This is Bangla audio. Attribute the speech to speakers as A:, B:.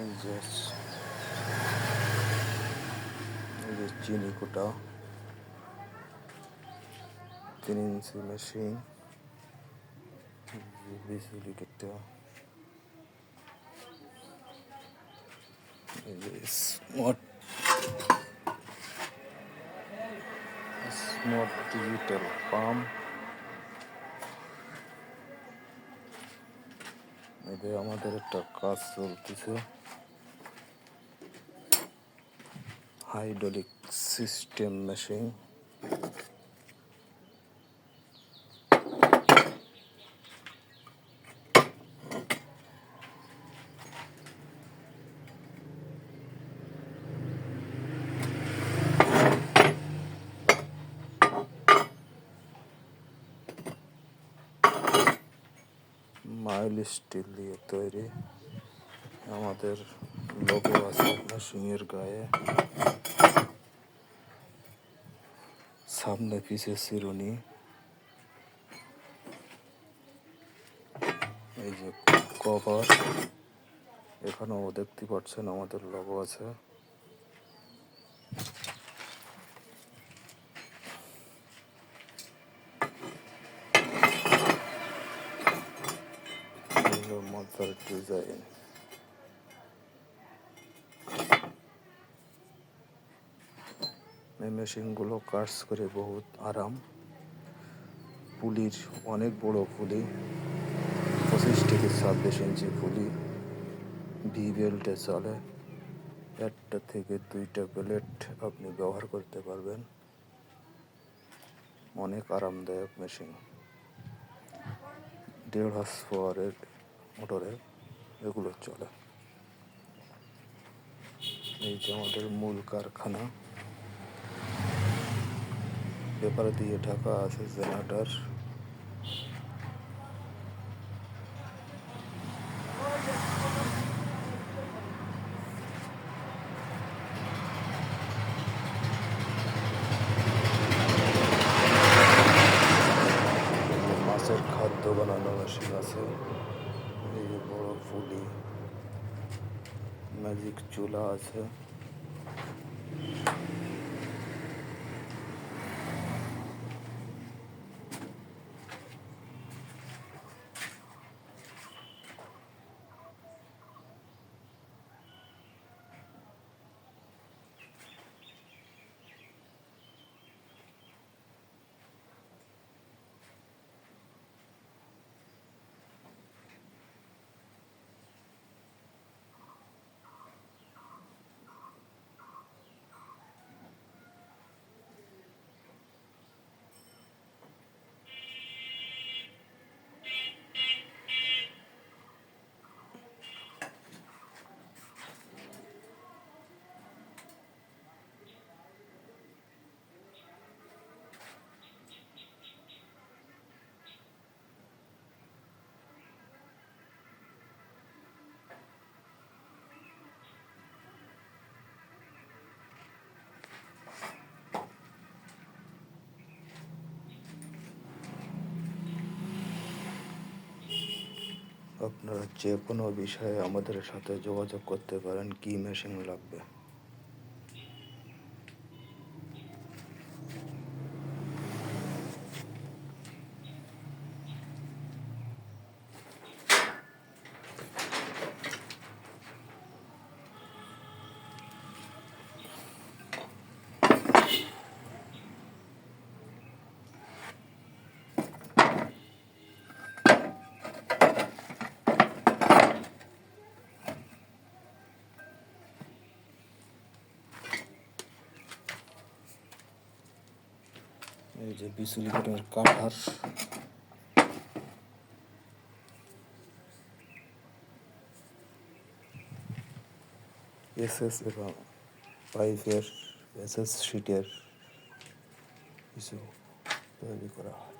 A: এই যে চিনি কোটা 3 ইঞ্চি মেশিন, বিজুলিটা, এই যে স্মার্ট ডিজিটাল পাম্প। এদের আমাদের একটা কাজ চলতেছে, hydraulic system machine. Mild steel দিয়ে তৈরি, আমাদের লোগো আছে মেশিনের গায়ে, সামনে পিছে চিরুনি। এই যে কভার, এখানেও দেখতে পাচ্ছেন আমাদের লোগো আছে। মাথার ডিজাইন, এই মেশিনগুলো কাজ করে বহুত আরাম। পুলির অনেক বড় পুলি, 25 থেকে 26 ইঞ্চি পুলি, ভি বেল্টে চলে। 1টা থেকে 2টা প্লেট আপনি ব্যবহার করতে পারবেন। অনেক আরামদায়ক মেশিন, 1.5 হর্স পাওয়ারের মোটরে এগুলো চলে। এই যে আমাদের মূল কারখানা, পেপার দিয়ে ঢাকা আছে জেনারেটর। মাছের খাদ্য বানানো মেশিন আছে, এই যে বড় পুলি, ম্যাজিক চুলা আছে। আপনারা যে কোনো বিষয়ে আমাদের সাথে যোগাযোগ করতে পারেন, কি মেশিন লাগবে। এই যে বিচুলি কাটার কাঠার, এসএস এবং পাইপের এসএস শিটের কিছু তৈরি করা হয়।